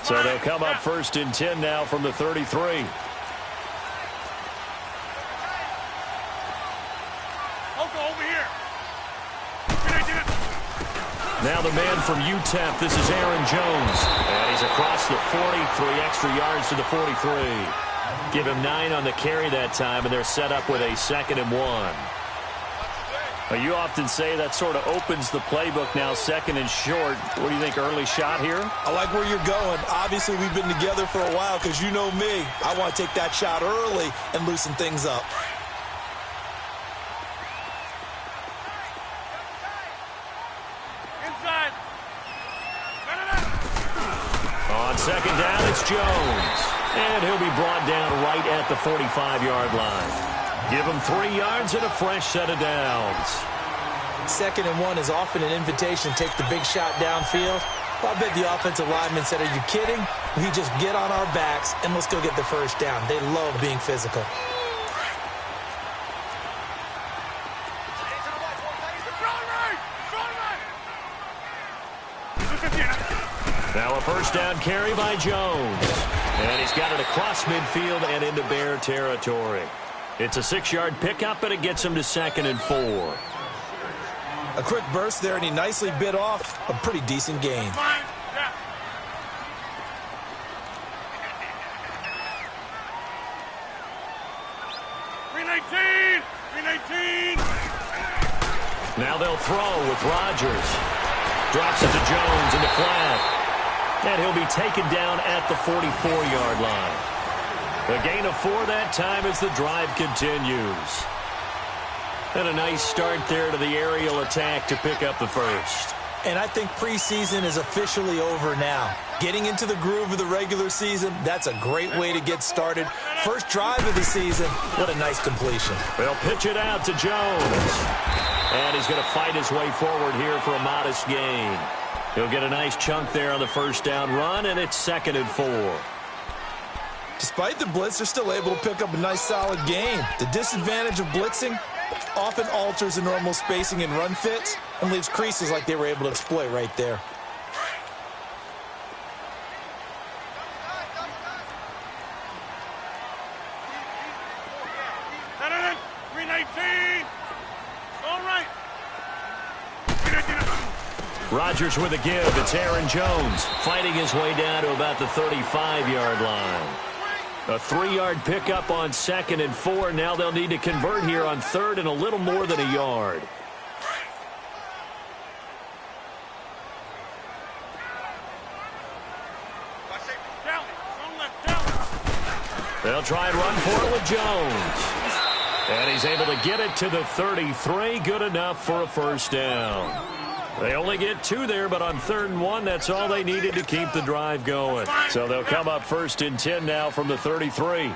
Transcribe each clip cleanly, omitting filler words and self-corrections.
So they'll come up 1st and 10 now from the 33. Now the man from UTEP, this is Aaron Jones. And he's across the 40, 3 extra yards to the 43. Give him 9 on the carry that time, and they're set up with a 2nd and 1. Well, you often say that sort of opens the playbook now, 2nd and short. What do you think, early shot here? I like where you're going. Obviously, we've been together for a while because you know me. I want to take that shot early and loosen things up. On 2nd down, it's Jones. And he'll be brought down right at the 45-yard line. Give him 3 yards and a fresh set of downs. 2nd and 1 is often an invitation to take the big shot downfield. I bet the offensive lineman said, are you kidding? We just get on our backs and let's go get the first down. They love being physical. Now a 1st down carry by Jones. And he's got it across midfield and into Bear territory. It's a 6-yard pickup, and it gets him to 2nd and 4. A quick burst there, and he nicely bit off a pretty decent gain. Now they'll throw with Rodgers. Drops it to Jones in the flat. And he'll be taken down at the 44-yard line. A gain of 4 that time as the drive continues. And a nice start there to the aerial attack to pick up the first. And I think preseason is officially over now. Getting into the groove of the regular season, that's a great way to get started. First drive of the season, what a nice completion. They'll pitch it out to Jones. And he's going to fight his way forward here for a modest gain. He'll get a nice chunk there on the 1st down run, and it's 2nd and 4. Despite the blitz, they're still able to pick up a nice solid gain. The disadvantage of blitzing often alters the normal spacing and run fits and leaves creases like they were able to exploit right there. Rodgers with a give. It's Aaron Jones fighting his way down to about the 35-yard line. A 3-yard pickup on 2nd and 4. Now they'll need to convert here on 3rd and a little more than a yard. They'll try and run for it with Jones. And he's able to get it to the 33. Good enough for a 1st down. They only get 2 there, but on 3rd and 1, that's all they needed to keep the drive going. So they'll come up 1st and 10 now from the 33.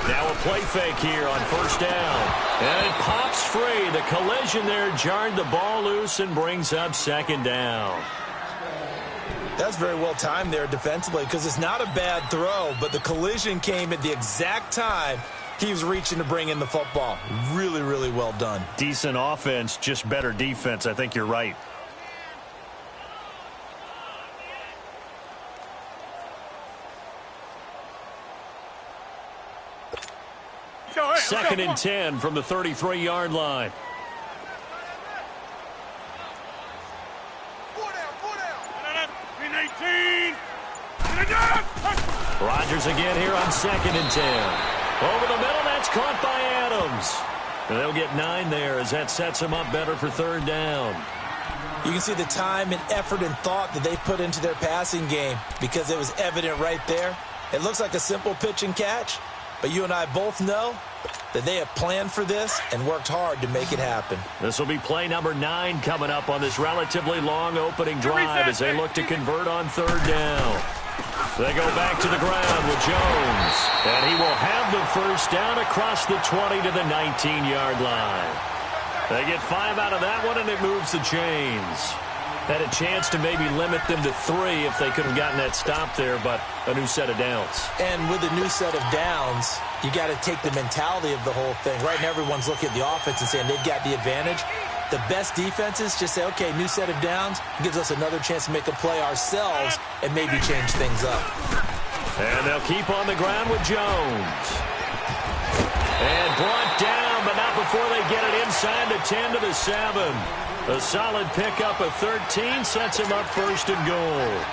Now a play fake here on 1st down. And it pops free. The collision there jarred the ball loose and brings up 2nd down. That's very well timed there defensively because it's not a bad throw, but the collision came at the exact time he was reaching to bring in the football. Really, really well done. Decent offense, just better defense. I think you're right. Second and 10 from the 33-yard line. Rodgers again here on 2nd and 10. Over the middle, that's caught by Adams. And they'll get 9 there as that sets them up better for 3rd down. You can see the time and effort and thought that they put into their passing game because it was evident right there. It looks like a simple pitch and catch, but you and I both know that they have planned for this and worked hard to make it happen. This will be play number 9 coming up on this relatively long opening drive as they look to convert on 3rd down. They go back to the ground with Jones. And he will have the 1st down across the 20 to the 19-yard line. They get 5 out of that one, and it moves the chains. Had a chance to maybe limit them to 3 if they could have gotten that stop there, but a new set of downs. And with a new set of downs, you got to take the mentality of the whole thing. Right now, everyone's looking at the offense and saying they've got the advantage. The best defenses just say, okay, new set of downs, gives us another chance to make a play ourselves and maybe change things up. And they'll keep on the ground with Jones. And brought down, but not before they get it inside the 10 to the 7. A solid pickup of 13 sets him up first and goal.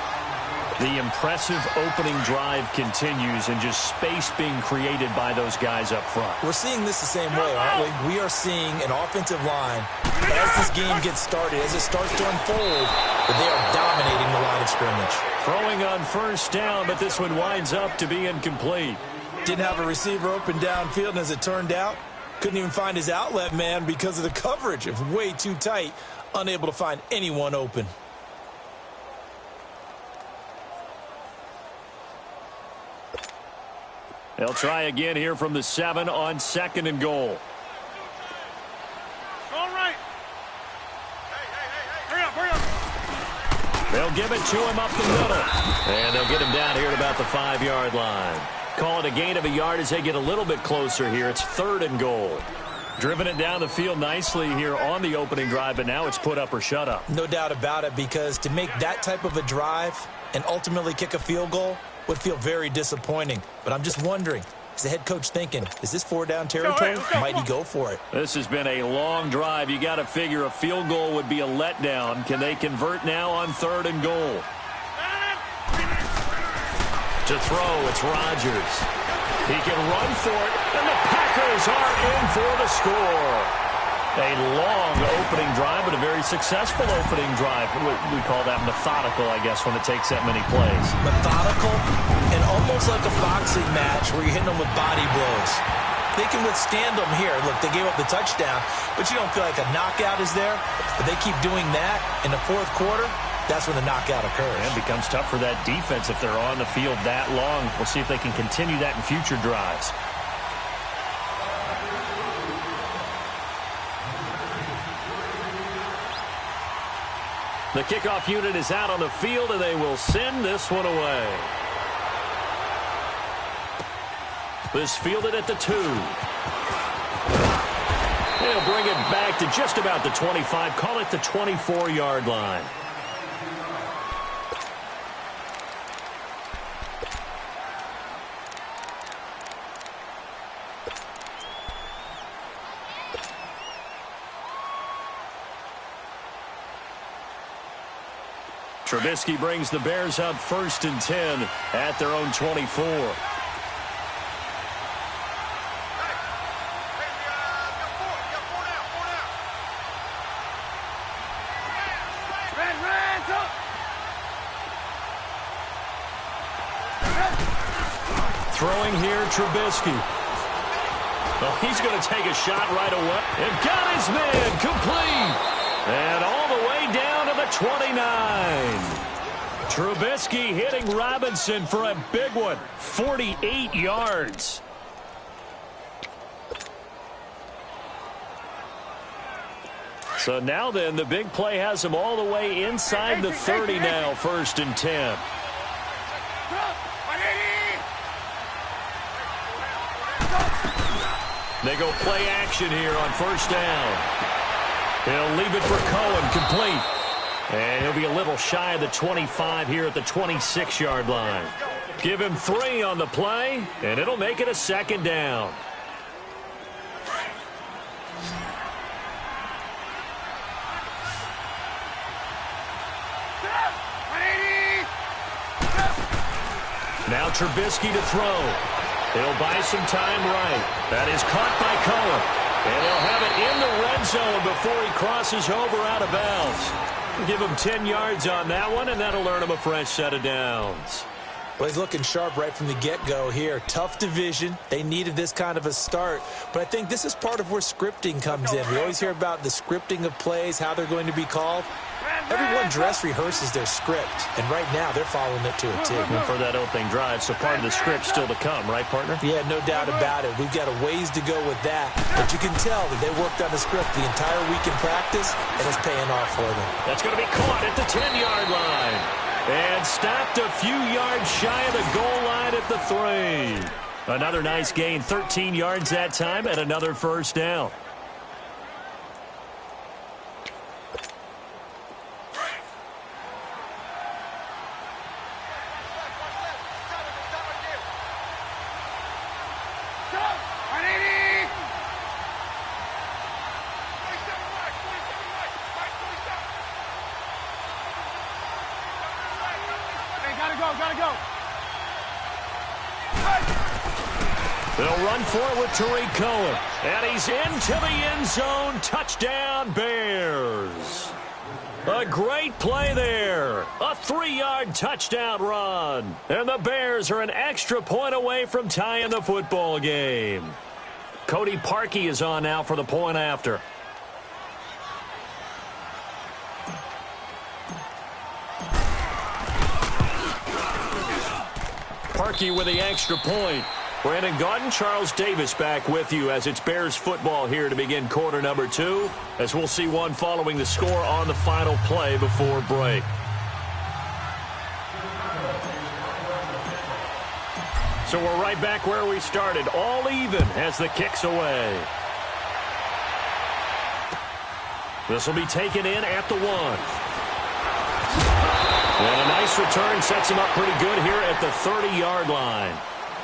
The impressive opening drive continues and just space being created by those guys up front. We're seeing this the same way, aren't we? We are seeing an offensive line, as this game gets started, as it starts to unfold, that they are dominating the line of scrimmage. Throwing on first down, but this one winds up to be incomplete. Didn't have a receiver open downfield, and as it turned out, couldn't even find his outlet man because of the coverage. It was way too tight, unable to find anyone open. They'll try again here from the 7 on 2nd and goal. All right. Hurry up. They'll give it to him up the middle. And they'll get him down here at about the 5-yard line. Call it a gain of a yard as they get a little bit closer here. It's 3rd and goal. Driven it down the field nicely here on the opening drive, but now it's put up or shut up. No doubt about it, because to make that type of a drive and ultimately kick a field goal would feel very disappointing. But I'm just wondering, is the head coach thinking, is this 4-down territory? Might he go for it? This has been a long drive. You got to figure a field goal would be a letdown. Can they convert now on 3rd and goal? To throw, it's Rodgers. He can run for it, and the Packers are in for the score. A long opening drive, but a very successful opening drive. We call that methodical, I guess, when it takes that many plays. Methodical and almost like a boxing match where you're hitting them with body blows. They can withstand them here. Look, they gave up the touchdown, but you don't feel like a knockout is there. But they keep doing that in the 4th quarter. That's when the knockout occurs. And it becomes tough for that defense if they're on the field that long. We'll see if they can continue that in future drives. The kickoff unit is out on the field, and they will send this one away. This fielded at the 2. They'll bring it back to just about the 25. Call it the 24-yard line. Trubisky brings the Bears up 1st and 10 at their own 24. Throwing here, Trubisky. Well, he's going to take a shot right away. And got his man complete. And all the way down to the 29. Trubisky hitting Robinson for a big one. 48 yards. So now then, the big play has him all the way inside the 30 now, 1st and 10. They go play action here on 1st down. He'll leave it for Cohen, complete. And he'll be a little shy of the 25 here at the 26-yard line. Give him 3 on the play, and it'll make it a 2nd down. Now Trubisky to throw. He'll buy some time right. That is caught by Cohen. And he'll have it in the red zone before he crosses over out of bounds. Give him 10 yards on that one, and that'll earn him a fresh set of downs. Well, he's looking sharp right from the get-go here. Tough division. They needed this kind of a start. But I think this is part of where scripting comes in. We always hear about the scripting of plays, how they're going to be called. Everyone dress rehearses their script, and right now they're following it to a T. And for that opening drive, so part of the script still to come, right, partner? Yeah, no doubt about it. We've got a ways to go with that, but you can tell that they worked on the script the entire week in practice, and it's paying off for them. That's going to be caught at the 10-yard line, and stopped a few yards shy of the goal line at the 3. Another nice gain, 13 yards that time, and another 1st down. They'll run for it with Tariq Cohen. And he's into the end zone. Touchdown, Bears. A great play there. A 3-yard touchdown run. And the Bears are an extra point away from tying the football game. Cody Parkey is on now for the point after. Parkey with the extra point. Brandon Gaudin, Charles Davis back with you as it's Bears football here to begin quarter number 2, as we'll see one following the score on the final play before break. So we're right back where we started, all even as the kick's away. This will be taken in at the 1. And a nice return sets him up pretty good here at the 30-yard line.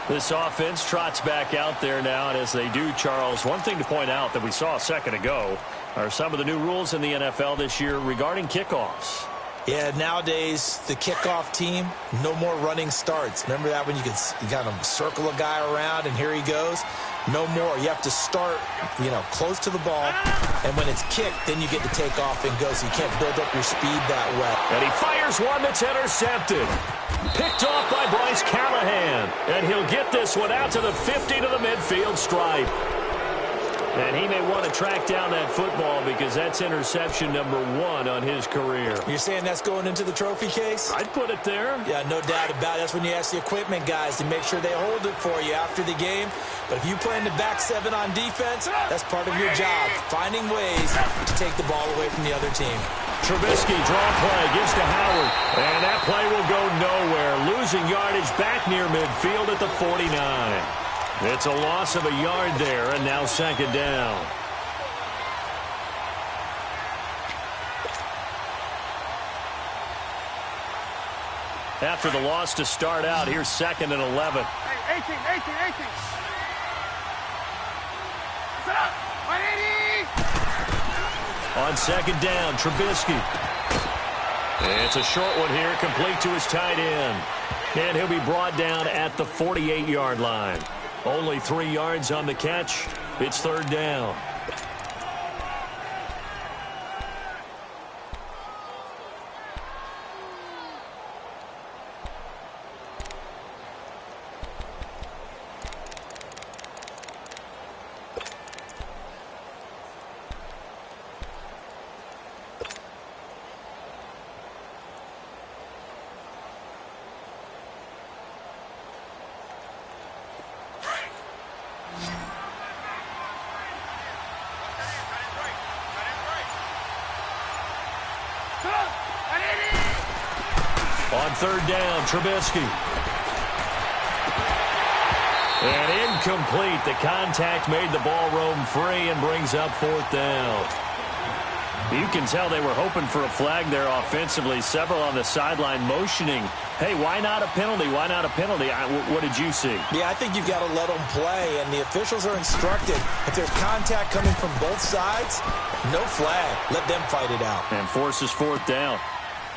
This offense trots back out there now, and as they do, Charles, one thing to point out that we saw a second ago are some of the new rules in the NFL this year regarding kickoffs. Yeah, nowadays, the kickoff team, no more running starts. Remember that when you kind of circle a guy around and here he goes? No more. You have to start, close to the ball, and when it's kicked, then you get to take off and go, so you can't build up your speed that way. And he fires one that's intercepted. Picked off by Bryce Callahan. And he'll get this one out to the 50 to the midfield stripe. And he may want to track down that football because that's interception number 1 on his career. You're saying that's going into the trophy case? I'd put it there. Yeah, no doubt about it. That's when you ask the equipment guys to make sure they hold it for you after the game. But if you play in the back 7 on defense, that's part of your job, finding ways to take the ball away from the other team. Trubisky, draw play, gives to Howard. And that play will go nowhere. Losing yardage back near midfield at the 49. It's a loss of a yard there, and now second down. After the loss to start out, here's 2nd and 11. Hey, 18. Set up. 180. On second down, Trubisky. It's a short one here, complete to his tight end. And he'll be brought down at the 48-yard line. Only 3 yards on the catch. It's third down. On third down, Trubisky. And incomplete. The contact made the ball roam free and brings up fourth down. You can tell they were hoping for a flag there offensively. Several on the sideline motioning. Hey, why not a penalty? Why not a penalty? What did you see? Yeah, I think you've got to let them play, and the officials are instructed. If there's contact coming from both sides, no flag. Let them fight it out. And forces fourth down.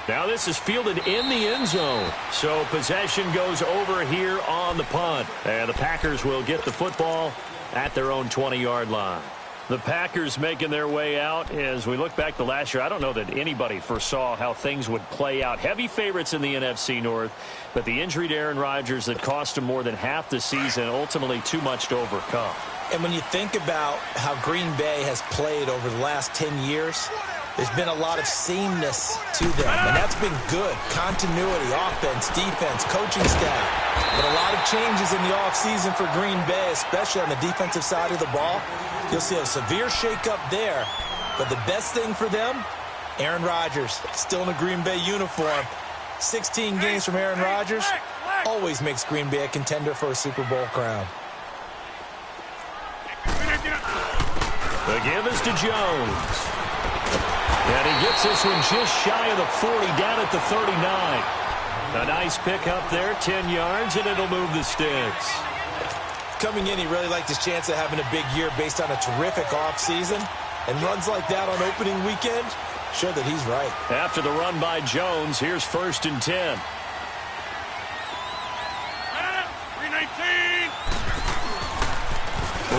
Now this is fielded in the end zone. So possession goes over here on the punt. And the Packers will get the football at their own 20-yard line. The Packers making their way out. As we look back to last year, I don't know that anybody foresaw how things would play out. Heavy favorites in the NFC North, but the injury to Aaron Rodgers that cost him more than half the season, ultimately too much to overcome. And when you think about how Green Bay has played over the last 10 years, there's been a lot of sameness to them, and that's been good. Continuity, offense, defense, coaching staff. But a lot of changes in the offseason for Green Bay, especially on the defensive side of the ball. You'll see a severe shakeup there. But the best thing for them, Aaron Rodgers, still in a Green Bay uniform. 16 games from Aaron Rodgers always makes Green Bay a contender for a Super Bowl crown. The give is to Jones. And he gets this one just shy of the 40, down at the 39. A nice pick up there, 10 yards, and it'll move the sticks. Coming in, he really liked his chance of having a big year based on a terrific offseason. And runs like that on opening weekend show that he's right. After the run by Jones, here's 1st and 10. 319.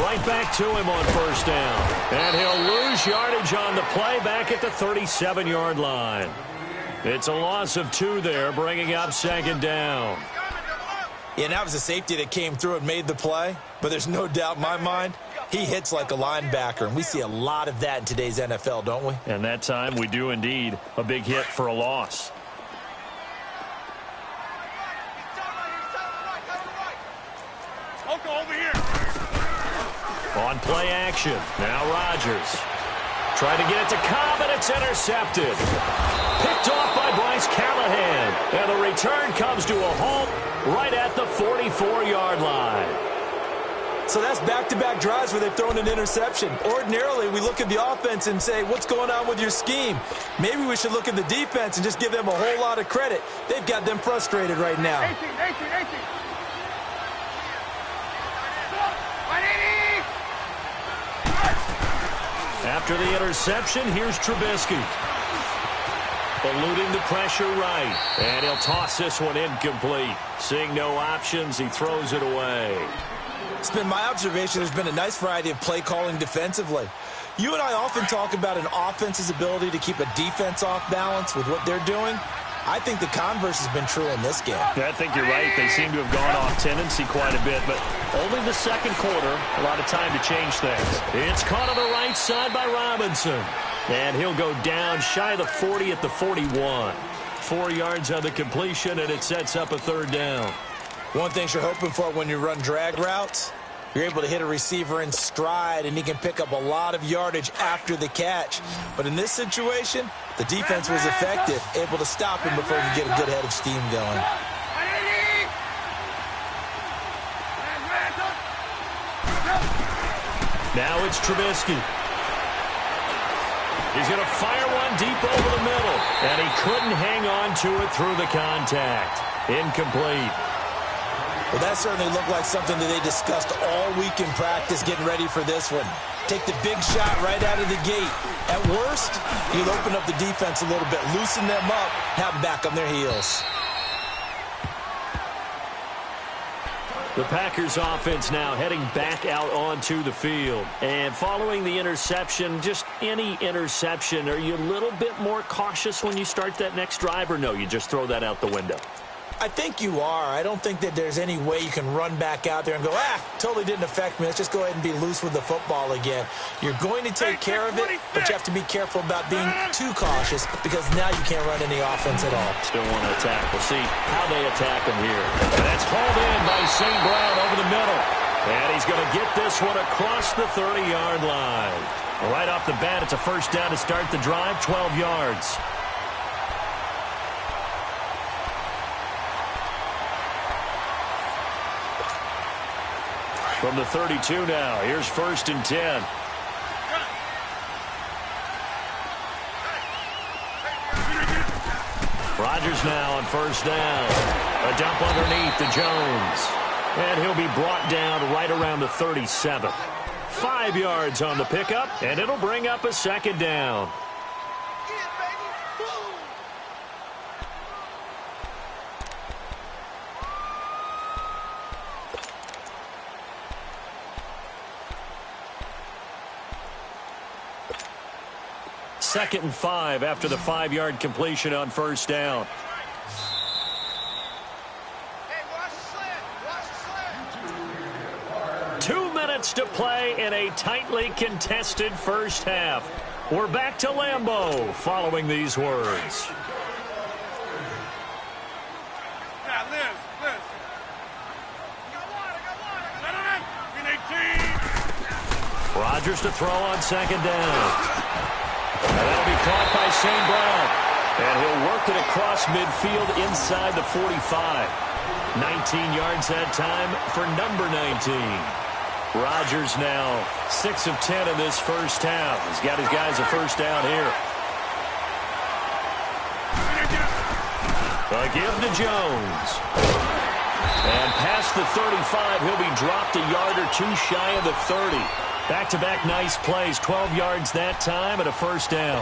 Right back to him on first down. And he'll lose yardage on the play back at the 37-yard line. It's a loss of 2 there, bringing up second down. Yeah, and that was a safety that came through and made the play. But there's no doubt in my mind, he hits like a linebacker. And we see a lot of that in today's NFL, don't we? And that time we do indeed. A big hit for a loss. Over here. On play action. Now Rodgers. Trying to get it to Cobb, and it's intercepted. Picked off by Bryce Callahan. And the return comes to a halt right at the 44-yard line. So that's back-to-back drives where they've thrown an interception. Ordinarily, we look at the offense and say, what's going on with your scheme? Maybe we should look at the defense and just give them a whole lot of credit. They've got them frustrated right now. 18. After the interception, here's Trubisky. Eluding the pressure right. And he'll toss this one incomplete. Seeing no options, he throws it away. It's been my observation there's been a nice variety of play calling defensively. You and I often talk about an offense's ability to keep a defense off balance with what they're doing. I think the converse has been true in this game. Yeah, I think you're right. They seem to have gone off tendency quite a bit, but only the second quarter, a lot of time to change things. It's caught on the right side by Robinson. And he'll go down shy of the 40 at the 41. 4 yards on the completion, and it sets up a third down. One thing you're hoping for when you run drag routes, you're able to hit a receiver in stride, and he can pick up a lot of yardage after the catch. But in this situation, the defense was effective, able to stop him before he could get a good head of steam going. Now it's Trubisky. He's going to fire one deep over the middle, and he couldn't hang on to it through the contact. Incomplete. Well, that certainly looked like something that they discussed all week in practice getting ready for this one. Take the big shot right out of the gate. At worst, you'll open up the defense a little bit, loosen them up, have them back on their heels. The Packers offense now heading back out onto the field. And following the interception, just any interception, are you a little bit more cautious when you start that next drive, or no, you just throw that out the window? I think you are. I don't think that there's any way you can run back out there and go, totally didn't affect me. Let's just go ahead and be loose with the football again. You're going to take care of it, but you have to be careful about being too cautious because now you can't run any offense at all. Still want to attack. We'll see how they attack him here. And that's hauled in by St. Brown over the middle. And he's going to get this one across the 30-yard line. Right off the bat, it's a first down to start the drive, 12 yards. From the 32 now, here's 1st and 10. Rodgers now on first down. A dump underneath to Jones. And he'll be brought down right around the 37. 5 yards on the pickup, and it'll bring up a second down. Second and 5 after the 5-yard completion on first down. Hey, watch the slant. 2 minutes to play in a tightly contested first half. We're back to Lambeau following these words. Now, Liz. Rodgers to throw on second down. And that'll be caught by St. Brown. And he'll work it across midfield inside the 45. 19 yards that time for number 19. Rodgers now 6 of 10 in this first half. He's got his guys a first down here. A give to Jones. And past the 35, he'll be dropped a yard or two shy of the 30. Back-to-back nice plays, 12 yards that time and a first down.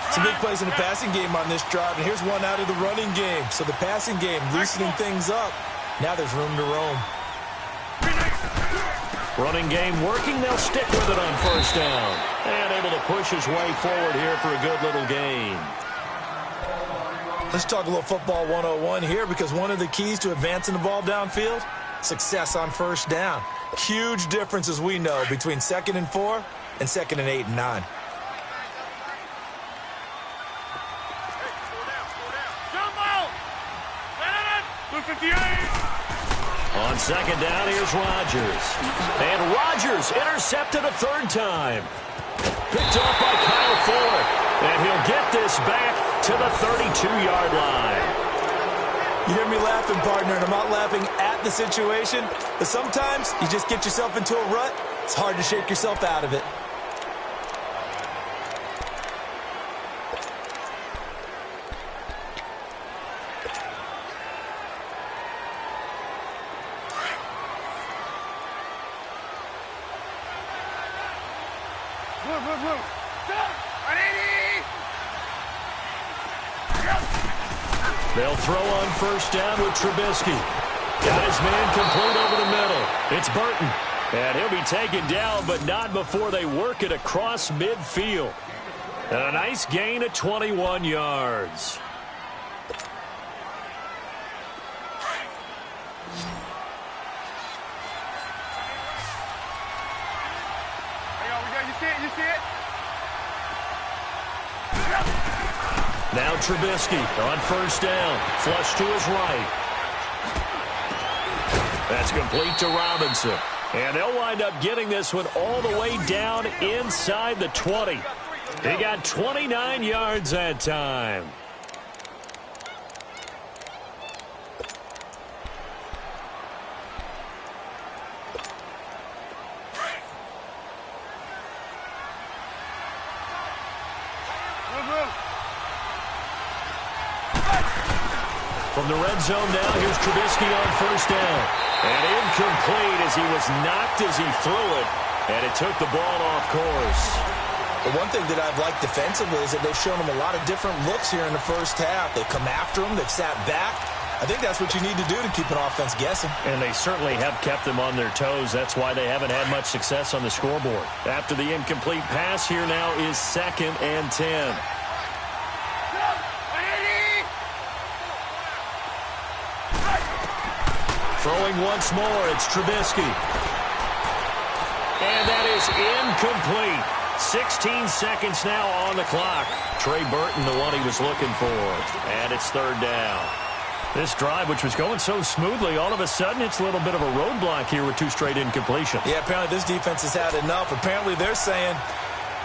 Some big plays in the passing game on this drive, and here's one out of the running game. So the passing game loosening things up. Now there's room to roam. Running game working. They'll stick with it on first down. And able to push his way forward here for a good little gain. Let's talk a little football 101 here, because one of the keys to advancing the ball downfield, success on first down. Huge difference, as we know, between 2nd and 4 and 2nd and 8 and 9. On second down, here's Rodgers. And Rodgers intercepted a third time. Picked off by Kyle Fuller. And he'll get this back to the 32-yard line. You hear me laughing, partner, and I'm not laughing at the situation, but sometimes you just get yourself into a rut. It's hard to shake yourself out of it. They'll throw on first down with Trubisky. Got his man complete over the middle. It's Burton. And he'll be taken down, but not before they work it across midfield. And a nice gain of 21 yards. You see it? Now Trubisky on first down. Flush to his right. That's complete to Robinson. And they'll wind up getting this one all the way down inside the 20. He got 29 yards that time. From the red zone now, here's Trubisky on first down. And incomplete as he was knocked as he threw it. And it took the ball off course. The one thing that I've liked defensively is that they've shown him a lot of different looks here in the first half. They've come after him. They've sat back. I think that's what you need to do to keep an offense guessing. And they certainly have kept them on their toes. That's why they haven't had much success on the scoreboard. After the incomplete pass, here now is 2nd and 10. Throwing once more, it's Trubisky. And that is incomplete. 16 seconds now on the clock. Trey Burton, the one he was looking for. And it's 3rd down. This drive, which was going so smoothly, all of a sudden it's a little bit of a roadblock here with 2 straight incompletions. Yeah, apparently this defense has had enough. Apparently they're saying,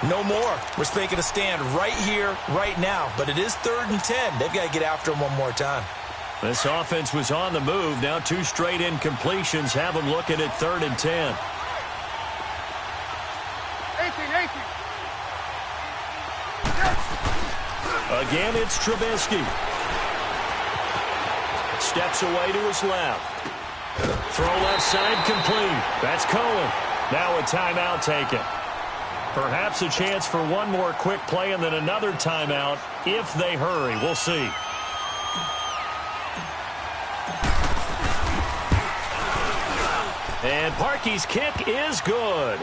no more. We're making a stand right here, right now. But it is 3rd and 10. They've got to get after him one more time. This offense was on the move. Now 2 straight incompletions have them looking at 3rd and 10. 18. Again, it's Trubisky. Steps away to his left. Throw left side complete. That's Cohen. Now a timeout taken. Perhaps a chance for one more quick play and then another timeout if they hurry. We'll see. And Parkey's kick is good.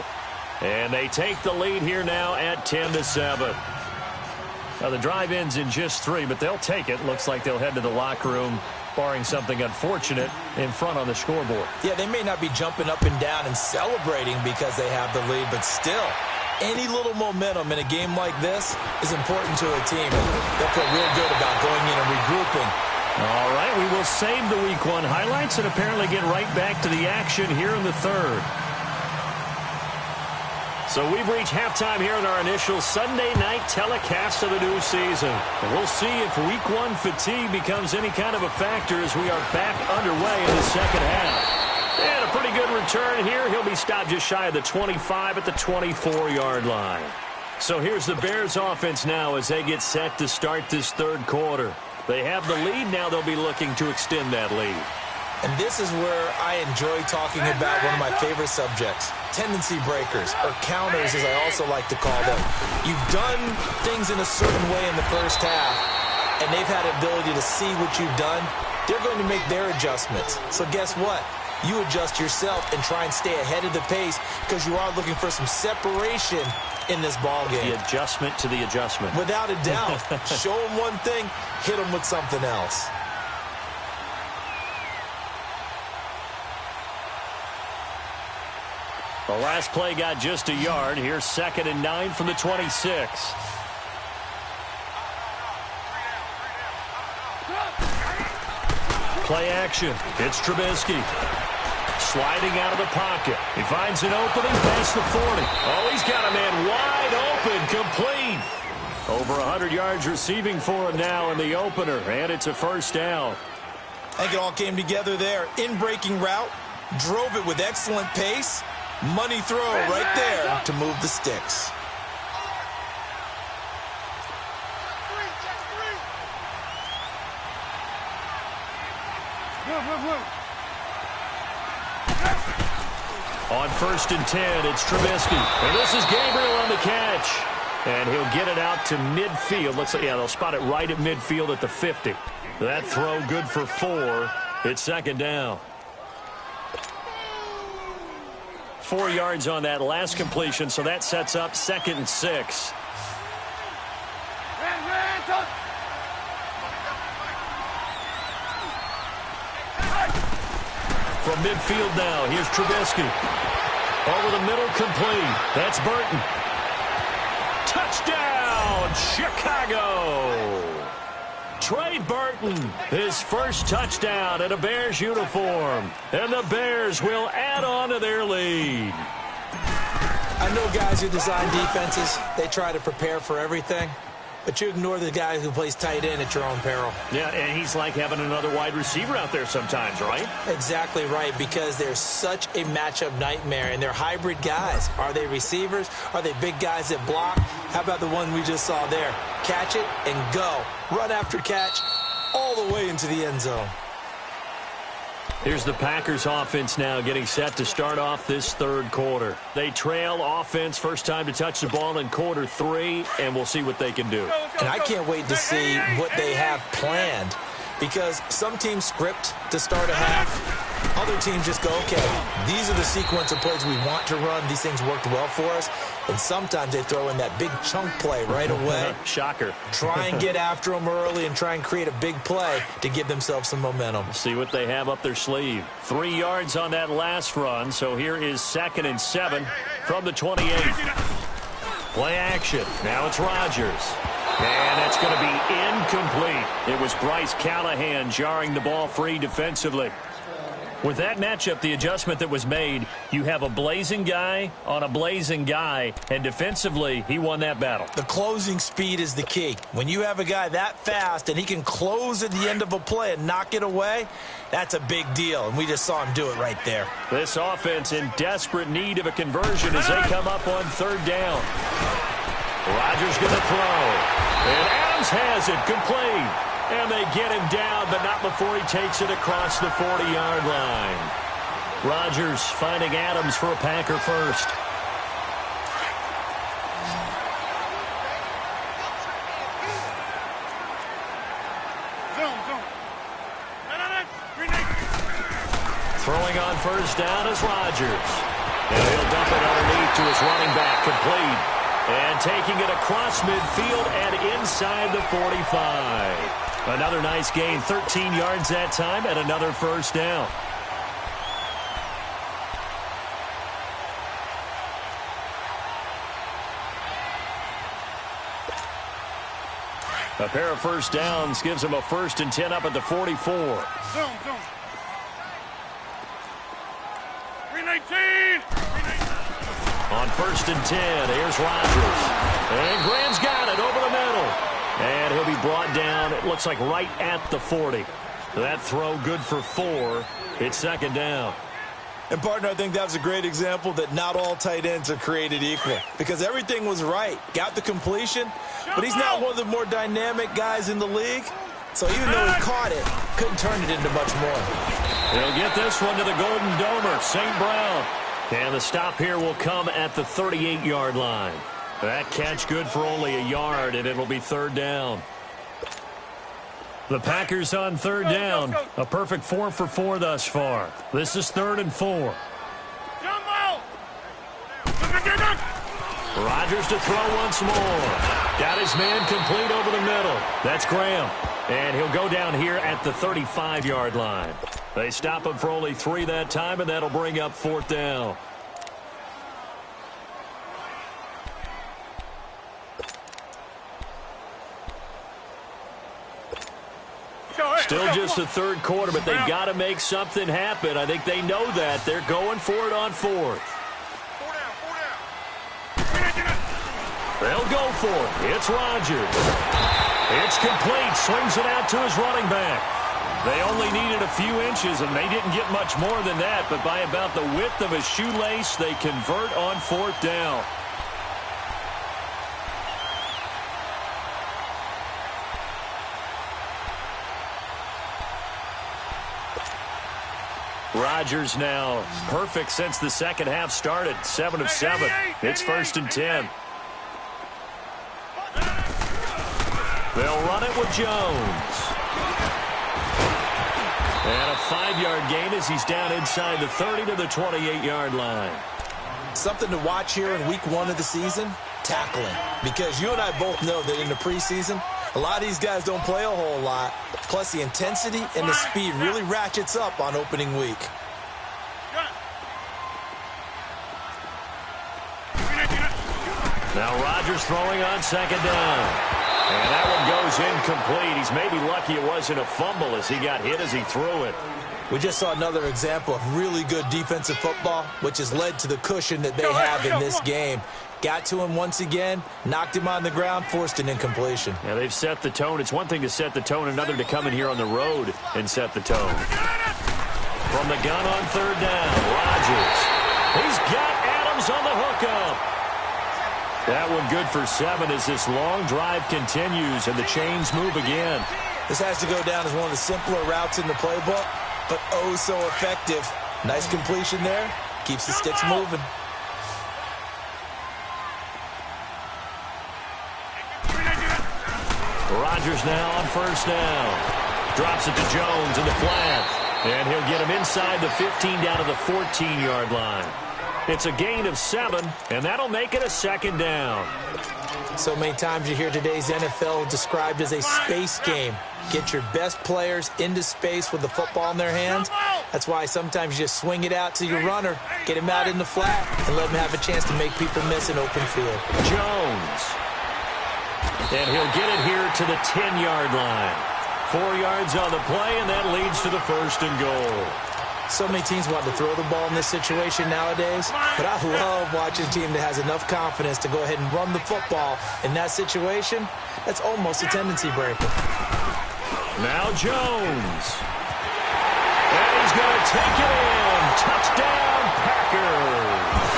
And they take the lead here now at 10-7. Now the drive ends in just 3, but they'll take it. Looks like they'll head to the locker room, barring something unfortunate, in front on the scoreboard. Yeah, they may not be jumping up and down and celebrating because they have the lead, but still, any little momentum in a game like this is important to a team. They'll feel real good about going in and regrouping. All right, we will save the Week 1 highlights and apparently get right back to the action here in the 3rd. So we've reached halftime here in our initial Sunday night telecast of the new season. And we'll see if Week 1 fatigue becomes any kind of a factor as we are back underway in the second half. And a pretty good return here. He'll be stopped just shy of the 25 at the 24-yard line. So here's the Bears offense now as they get set to start this 3rd quarter. They have the lead. Now they'll be looking to extend that lead. And this is where I enjoy talking about one of my favorite subjects, tendency breakers, or counters as I also like to call them. You've done things in a certain way in the first half, and they've had the ability to see what you've done. They're going to make their adjustments. So guess what? you adjust yourself and try and stay ahead of the pace because you are looking for some separation in this ball game. The adjustment to the adjustment. Without a doubt. Show them one thing, hit them with something else. The last play got just a yard. Here's 2nd and 9 from the 26. Play action. It's Trubisky. Sliding out of the pocket. He finds an opening past the 40. Oh, he's got a man wide open, complete. Over 100 yards receiving for him now in the opener, and it's a first down. I think it all came together there. In-breaking route, drove it with excellent pace. Money throw right there to move the sticks. On 1st and 10, it's Trubisky. And this is Gabriel on the catch. And he'll get it out to midfield. Looks like, yeah, they'll spot it right at midfield at the 50. That throw good for 4. It's 2nd down. 4 yards on that last completion, so that sets up 2nd and 6. From midfield now, here's Trubisky. Over the middle, complete. That's Burton. Touchdown, Chicago! Trey Burton, his first touchdown in a Bears uniform. And the Bears will add on to their lead. I know guys who design defenses, they try to prepare for everything. But you ignore the guy who plays tight end at your own peril. Yeah, and he's like having another wide receiver out there sometimes, right? Exactly right, because they're such a matchup nightmare, and they're hybrid guys. Are they receivers? Are they big guys that block? How about the one we just saw there? Catch it and go. Run after catch all the way into the end zone. Here's the Packers offense now getting set to start off this 3rd quarter. They trail offense, first time to touch the ball in quarter 3, and we'll see what they can do. And I can't wait to see what they have planned, because some teams script to start a half. Other teams just go, okay, these are the sequence of plays we want to run. These things worked well for us. And sometimes they throw in that big chunk play right away. Shocker. Try and get after them early and try and create a big play to give themselves some momentum. See what they have up their sleeve. 3 yards on that last run. So here is 2nd and 7 from the 28. Play action. Now it's Rodgers. And that's going to be incomplete. It was Bryce Callahan jarring the ball free defensively. With that matchup, the adjustment that was made, you have a blazing guy on a blazing guy, and defensively, he won that battle. The closing speed is the key. When you have a guy that fast and he can close at the end of a play and knock it away, that's a big deal, and we just saw him do it right there. This offense in desperate need of a conversion as they come up on 3rd down. Rodgers going to throw, and Adams has it, complete. And they get him down, but not before he takes it across the 40-yard line. Rodgers finding Adams for a Packer first. Throwing on 1st down is Rodgers. And he'll dump it underneath to his running back, complete. And taking it across midfield and inside the 45. Another nice gain, 13 yards that time, and another first down. A pair of first downs gives them a 1st and 10 up at the 44. Zone. 319. On 1st and 10, here's Rodgers. And Graham's got it over the middle. And he'll be brought down, it looks like right at the 40. That throw good for 4. It's 2nd down. And, partner, I think that was a great example that not all tight ends are created equal, because everything was right. Got the completion, but he's not one of the more dynamic guys in the league. So even though he caught it, couldn't turn it into much more. He'll get this one to the Golden Domer, St. Brown. And the stop here will come at the 38-yard line. That catch good for only a yard, and it'll be 3rd down. The Packers on third down. A perfect 4 for 4 thus far. This is 3rd and 4. Rodgers to throw once more. Got his man complete over the middle. That's Graham. And he'll go down here at the 35-yard line. They stop him for only 3 that time, and that'll bring up 4th down. Still just the third quarter, but they've got to make something happen. I think they know that. They're going for it on 4th. They'll go for it. It's Rodgers. It's complete. Swings it out to his running back. They only needed a few inches, and they didn't get much more than that. But by about the width of his shoelace, they convert on 4th down. Rodgers now perfect since the second half started. 7 of 7. It's 1st and 10. They'll run it with Jones. And a 5-yard gain as he's down inside the 30 to the 28-yard line. Something to watch here in week 1 of the season, tackling. Because you and I both know that in the preseason, a lot of these guys don't play a whole lot. Plus, the intensity and the speed really ratchets up on opening week. Now Rodgers throwing on 2nd down. And that one goes incomplete. He's maybe lucky it wasn't a fumble as he got hit as he threw it. We just saw another example of really good defensive football, which has led to the cushion that they have in this game. Got to him once again, knocked him on the ground, forced an incompletion. Yeah, they've set the tone. It's one thing to set the tone, another to come in here on the road and set the tone. From the gun on 3rd down, Rodgers. He's got Adams on the hookup. That one good for 7 as this long drive continues and the chains move again. This has to go down as one of the simpler routes in the playbook, but oh so effective. Nice completion there. Keeps the sticks moving. Rodgers now on 1st down. Drops it to Jones in the flat. And he'll get him inside the 15 down to the 14-yard line. It's a gain of 7, and that'll make it a 2nd down. So many times you hear today's NFL described as a space game. Get your best players into space with the football in their hands. That's why sometimes you just swing it out to your runner, get him out in the flat, and let him have a chance to make people miss an open field. Jones. And he'll get it here to the 10-yard line. 4 yards on the play, and that leads to the 1st and goal. So many teams want to throw the ball in this situation nowadays, but I love watching a team that has enough confidence to go ahead and run the football in that situation. That's almost a tendency breaker. Now Jones. And he's going to take it in. Touchdown, Packers.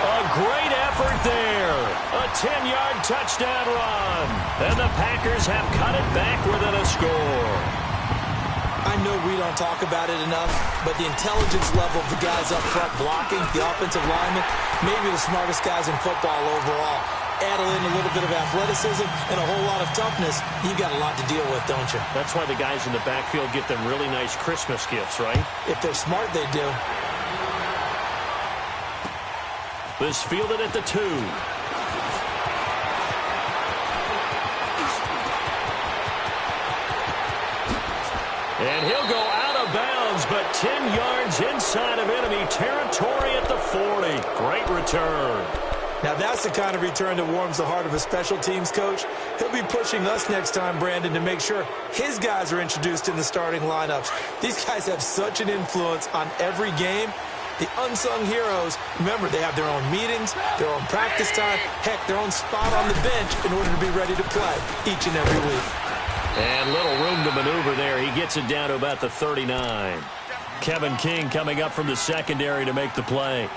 A great effort there. A 10-yard touchdown run. And the Packers have cut it back within a score. I know we don't talk about it enough, but the intelligence level of the guys up front blocking, the offensive linemen, maybe the smartest guys in football overall. Add in a little bit of athleticism and a whole lot of toughness, you've got a lot to deal with, don't you? That's why the guys in the backfield get them really nice Christmas gifts, right? If they're smart, they do. This fielded at the 2. And he'll go out of bounds, but 10 yards inside of enemy territory at the 40. Great return. Now that's the kind of return that warms the heart of a special teams coach. He'll be pushing us next time, Brandon, to make sure his guys are introduced in the starting lineups. These guys have such an influence on every game. The unsung heroes, remember, they have their own meetings, their own practice time, heck, their own spot on the bench in order to be ready to play each and every week. And little room to maneuver there. He gets it down to about the 39. Kevin King coming up from the secondary to make the play.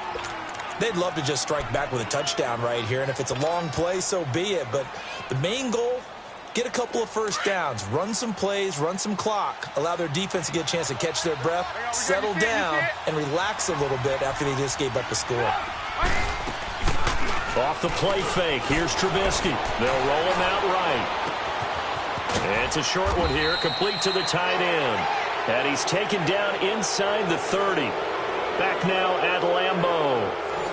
They'd love to just strike back with a touchdown right here, and if it's a long play, so be it. But the main goal, get a couple of first downs, run some plays, run some clock, allow their defense to get a chance to catch their breath, settle down, and relax a little bit after they just gave up a score. Off the play fake, here's Trubisky. They'll roll him out right. It's a short one here, complete to the tight end. And he's taken down inside the 30. Back now at Lambeau.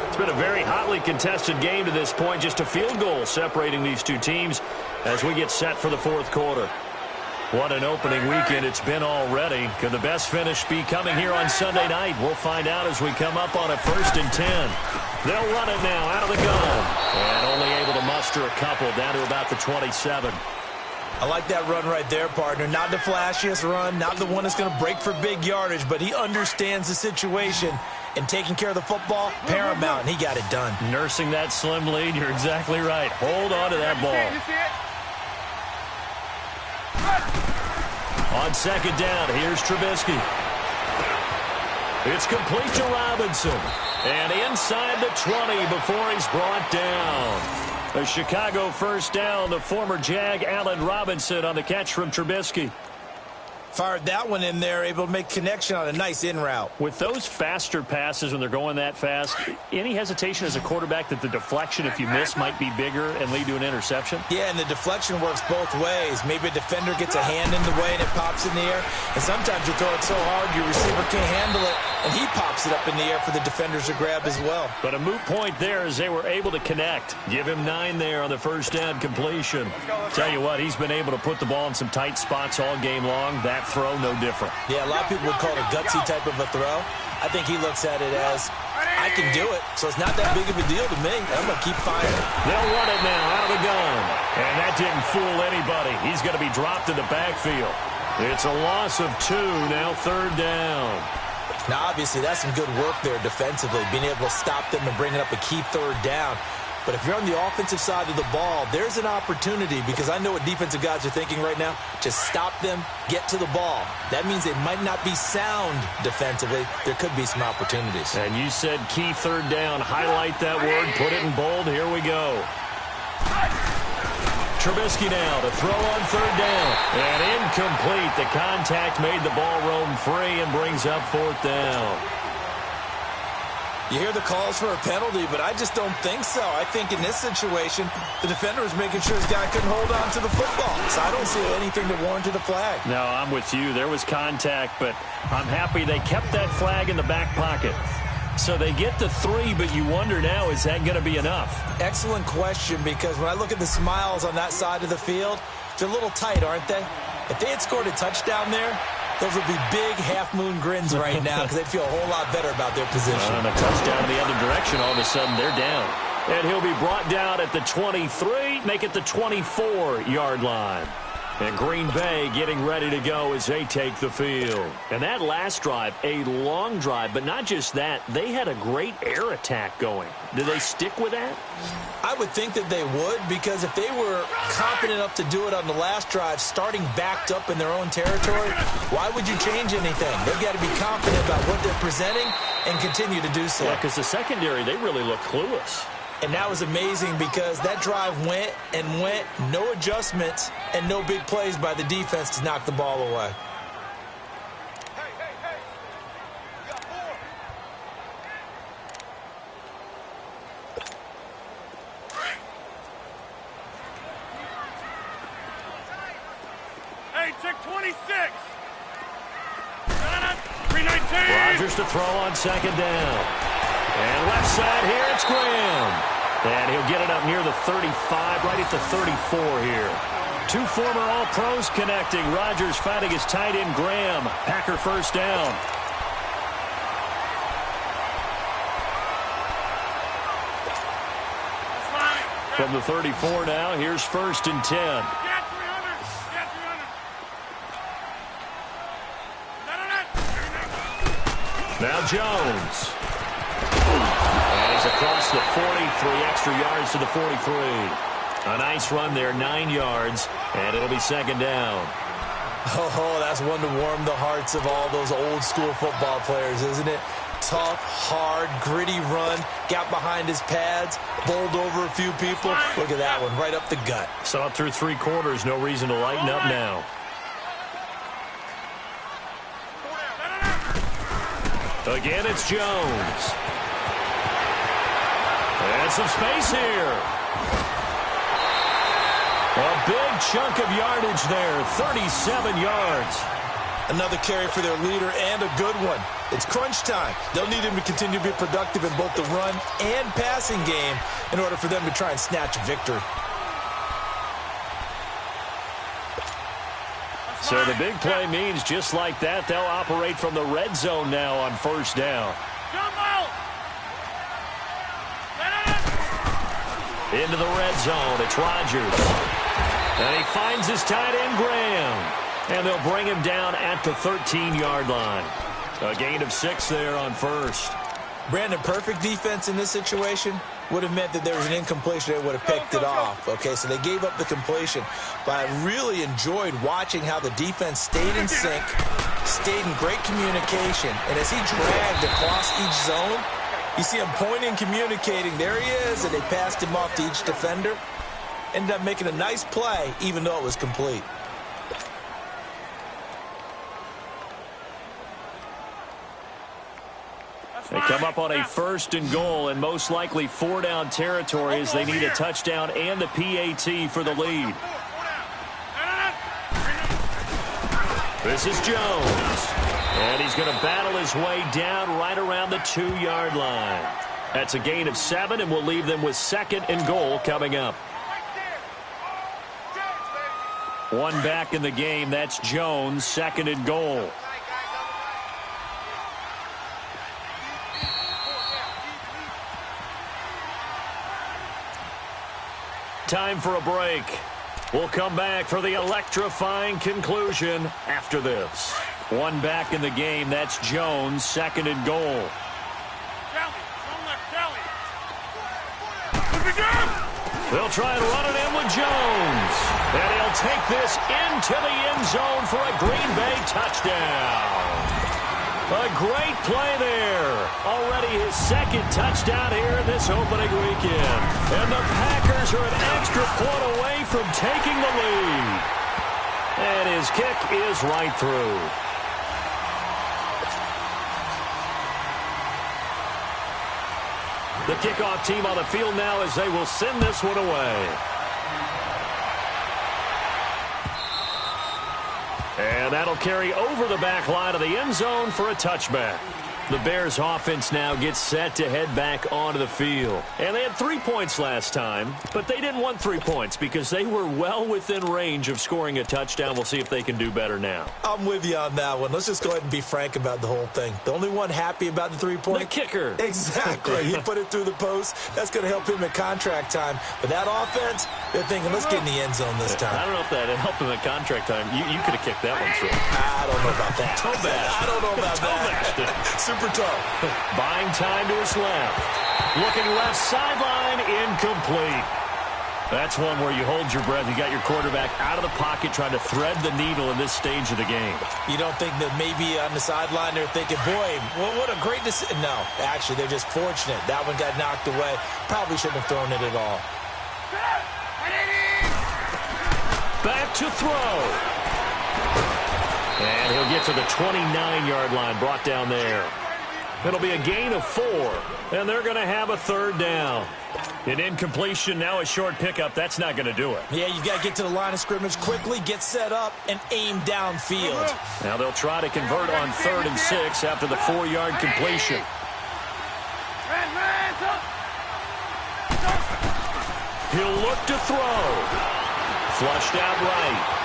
It's been a very hotly contested game to this point. Just a field goal separating these two teams as we get set for the fourth quarter. What an opening weekend it's been already. Could the best finish be coming here on Sunday night? We'll find out as we come up on a 1st and 10. They'll run it now out of the gun. And only able to muster a couple down to about the 27. I like that run right there, partner. Not the flashiest run, not the one that's going to break for big yardage, but he understands the situation, and taking care of the football, paramount, and he got it done. Nursing that slim lead, you're exactly right. Hold on to that ball. On 2nd down, here's Trubisky. It's complete to Robinson. And inside the 20 before he's brought down. A Chicago 1st down, the former Jag Allen Robinson on the catch from Trubisky. Fired that one in there, able to make connection on a nice in route. With those faster passes when they're going that fast, any hesitation as a quarterback that the deflection, if you miss, might be bigger and lead to an interception? Yeah, and the deflection works both ways. Maybe a defender gets a hand in the way and it pops in the air. And sometimes you throw it so hard your receiver can't handle it, and he pops it up in the air for the defenders to grab as well. But a moot point there as they were able to connect. Give him 9 there on the 1st down completion. Tell you what, he's been able to put the ball in some tight spots all game long. That throw, no different. Yeah, a lot of people would call it a gutsy type of a throw. I think he looks at it as, I can do it, so it's not that big of a deal to me. I'm going to keep firing. They'll run it now out of the gun. And that didn't fool anybody. He's going to be dropped in the backfield. It's a loss of 2, now 3rd down. Now, obviously, that's some good work there defensively, being able to stop them and bringing up a key 3rd down. But if you're on the offensive side of the ball, there's an opportunity, because I know what defensive guys are thinking right now. Just stop them, get to the ball. That means they might not be sound defensively. There could be some opportunities. And you said key 3rd down. Highlight that word. Put it in bold. Here we go. Trubisky now to throw on 3rd down. And incomplete. The contact made the ball roam free and brings up 4th down. You hear the calls for a penalty, but I just don't think so. I think in this situation, the defender was making sure his guy couldn't hold on to the football. So I don't see anything to warrant a flag. No, I'm with you. There was contact, but I'm happy they kept that flag in the back pocket. So they get the 3, but you wonder now, is that going to be enough? Excellent question, because when I look at the smiles on that side of the field, they're a little tight, aren't they? If they had scored a touchdown there, those would be big half-moon grins right now because they'd feel a whole lot better about their position. And a touchdown in the other direction, all of a sudden they're down. And he'll be brought down at the 23, make it the 24-yard line. And Green Bay getting ready to go as they take the field. And that last drive, a long drive, but not just that, they had a great air attack going. Do they stick with that? I would think that they would, because if they were confident enough to do it on the last drive, starting backed up in their own territory, why would you change anything? They've got to be confident about what they're presenting and continue to do so. Yeah, because the secondary, they really look clueless. And that was amazing because that drive went and went, no adjustments, and no big plays by the defense to knock the ball away. Hey, check 26. 319. Rodgers to throw on 2nd down. And left side here, it's Graham. And he'll get it up near the 35, right at the 34 here. 2 former All-Pros connecting. Rodgers finding his tight end, Graham. Packer 1st down. From the 34 now, here's 1st and 10. Get 300. Get 300. Now Jones. And he's across the 40, 3 extra yards to the 43. A nice run there, 9 yards, and it'll be 2nd down. Oh, that's one to warm the hearts of all those old school football players, isn't it? Tough, hard, gritty run, got behind his pads, bowled over a few people. Look at that one, right up the gut. Saw it through 3 quarters, no reason to lighten up now. Again, it's Jones. And some space here. A big chunk of yardage there, 37 yards. Another carry for their leader and a good one. It's crunch time. They'll need him to continue to be productive in both the run and passing game in order for them to try and snatch a victory. So the big play means just like that, they'll operate from the red zone now on first down. Into the red zone, it's Rodgers. And he finds his tight end, Graham. And they'll bring him down at the 13-yard line. A gain of 6 there on first. Brandon, perfect defense in this situation would have meant that there was an incompletion. They would have picked it off. Okay, so they gave up the completion. But I really enjoyed watching how the defense stayed in sync, stayed in great communication. And as he dragged across each zone, you see him pointing, communicating. There he is, and they passed him off to each defender. Ended up making a nice play, even though it was complete. They come up on a 1st and goal, and most likely 4-down territory as they need a touchdown and the PAT for the lead. This is Jones. And he's going to battle his way down right around the 2-yard line. That's a gain of 7, and we'll leave them with 2nd and goal coming up. One back in the game. That's Jones, 2nd and goal. Time for a break. We'll come back for the electrifying conclusion after this. One back in the game. That's Jones, 2nd and goal. They'll try and run it in with Jones. And he'll take this into the end zone for a Green Bay touchdown. A great play there. Already his 2nd touchdown here in this opening weekend. And the Packers are an extra point away from taking the lead. And his kick is right through. The kickoff team on the field now as they will send this one away. And that'll carry over the back line of the end zone for a touchback. The Bears offense now gets set to head back onto the field. And they had 3 points last time, but they didn't want 3 points because they were well within range of scoring a touchdown. We'll see if they can do better now. I'm with you on that one. Let's just go ahead and be frank about the whole thing. The only one happy about the 3-point? The kicker. Exactly. He put it through the post. That's going to help him at contract time. But that offense, they're thinking, let's get in the end zone this time. I don't know if that helped him at contract time. You could have kicked that one through. I don't know about that. Toe bashed. I don't know about that. Super toe. Buying time to his left. Looking left sideline, incomplete. That's one where you hold your breath. You got your quarterback out of the pocket trying to thread the needle in this stage of the game. You don't think that maybe on the sideline they're thinking, boy, what a great decision. No, actually, they're just fortunate. That one got knocked away. Probably shouldn't have thrown it at all. Back to throw. And he'll get to the 29-yard line, brought down there. It'll be a gain of 4, and they're going to have a 3rd down. An incompletion, now a short pickup. That's not going to do it. Yeah, you got to get to the line of scrimmage quickly, get set up, and aim downfield. Now they'll try to convert on 3rd and 6 after the 4-yard completion. He'll look to throw. Flushed out right.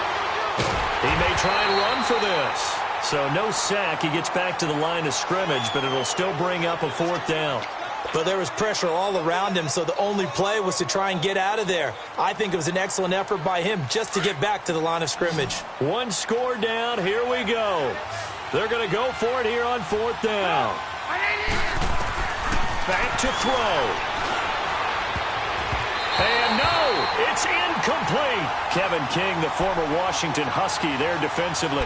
He may try and run for this. So no sack. He gets back to the line of scrimmage, but it'll still bring up a 4th down. But there was pressure all around him, so the only play was to try and get out of there. I think it was an excellent effort by him just to get back to the line of scrimmage. One score down. Here we go. They're going to go for it here on 4th down. Back to throw. And no, it's incomplete. Kevin King, the former Washington Husky, there defensively.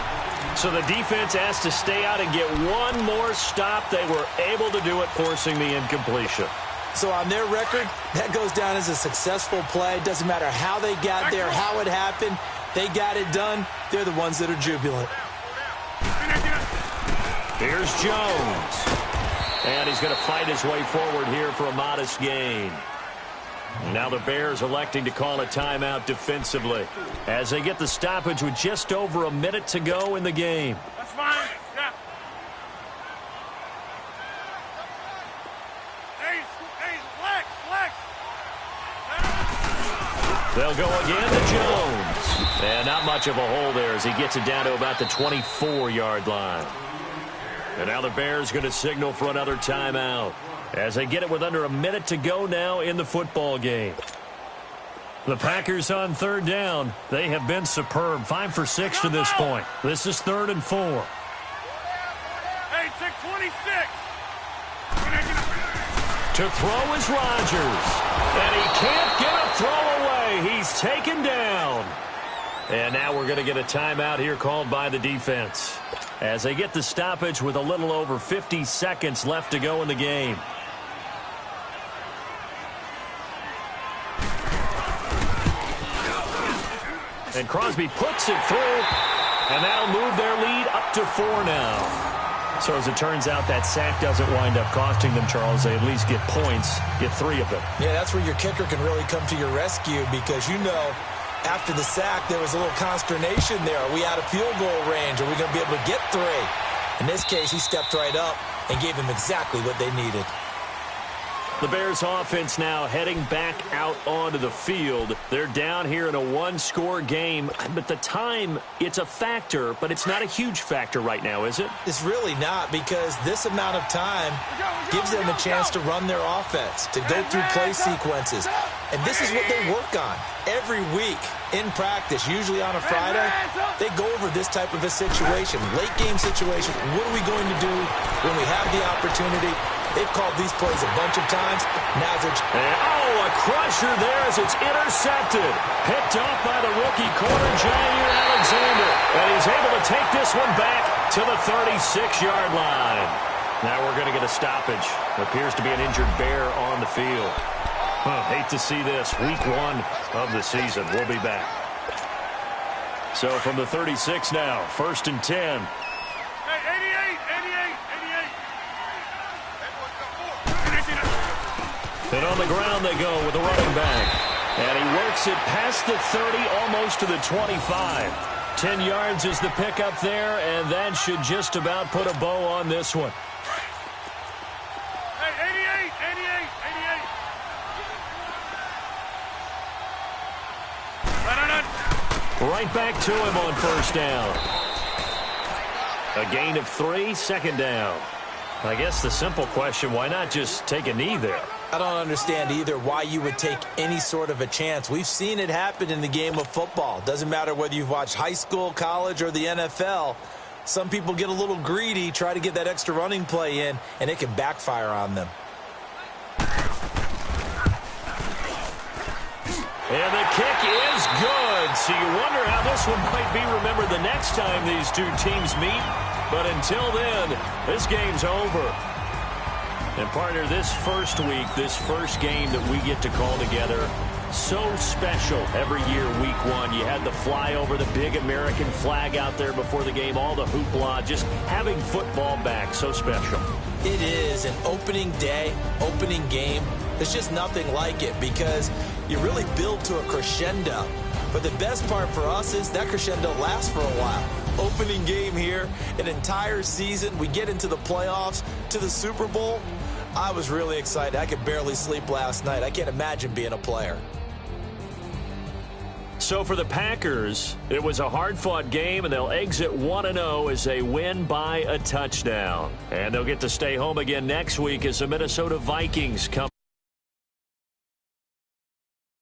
So the defense has to stay out and get one more stop. They were able to do it, forcing the incompletion. So on their record, that goes down as a successful play. Doesn't matter how they got there, how it happened. They got it done. They're the ones that are jubilant. Here's Jones. And he's going to fight his way forward here for a modest gain. Now the Bears electing to call a timeout defensively as they get the stoppage with just over a minute to go in the game. That's fine. Yeah. Hey, Lex. They'll go again to Jones. And not much of a hole there as he gets it down to about the 24-yard line. And now the Bears going to signal for another timeout as they get it with under a minute to go now in the football game. The Packers on third down. They have been superb. 5 for 6 to this point. This is 3rd and 4. Hey, check 26. To throw is Rodgers. And he can't get a throw away. He's taken down. And now we're going to get a timeout here called by the defense as they get the stoppage with a little over 50 seconds left to go in the game. And Crosby puts it through, and that'll move their lead up to 4 now. So as it turns out, that sack doesn't wind up costing them, Charles. They at least get points, get 3 of them. Yeah, that's where your kicker can really come to your rescue because, you know, after the sack, there was a little consternation there. Are we out of field goal range? Are we going to be able to get 3? In this case, he stepped right up and gave them exactly what they needed. The Bears offense now heading back out onto the field. They're down here in a 1-score game, but the time, it's a factor, but it's not a huge factor right now, is it? It's really not because this amount of time gives them a chance to run their offense, to go through play sequences. And this is what they work on every week in practice, usually on a Friday. They go over this type of a situation, late game situation. What are we going to do when we have the opportunity? They've called these plays a bunch of times. A crusher there as it's intercepted. Picked off by the rookie corner, Jair Alexander. And he's able to take this one back to the 36-yard line. Now we're going to get a stoppage. Appears to be an injured Bear on the field. Hate to see this. Week 1 of the season. We'll be back. So from the 36 now, 1st and 10. Hey, 88. And on the ground they go with the running back. And he works it past the 30, almost to the 25. 10 yards is the pickup there, and that should just about put a bow on this one. Hey, 88. Right back to him on 1st down. A gain of 3, 2nd down. I guess the simple question, why not just take a knee there? I don't understand either why you would take any sort of a chance. We've seen it happen in the game of football. Doesn't matter whether you've watched high school, college, or the NFL. Some people get a little greedy, try to get that extra running play in, and it can backfire on them. And the kick is good. So you wonder how this one might be remembered the next time these two teams meet. But until then, this game's over. And partner, this first week, this first game that we get to call together, so special every year, week 1. You had the flyover, the big American flag out there before the game, all the hoopla, just having football back, so special. It is an opening day, opening game. There's just nothing like it because you really build to a crescendo. But the best part for us is that crescendo lasts for a while. Opening game here, an entire season. We get into the playoffs, to the Super Bowl. I was really excited. I could barely sleep last night. I can't imagine being a player. So for the Packers, it was a hard-fought game, and they'll exit 1-0 as they win by a touchdown. And they'll get to stay home again next week as the Minnesota Vikings come.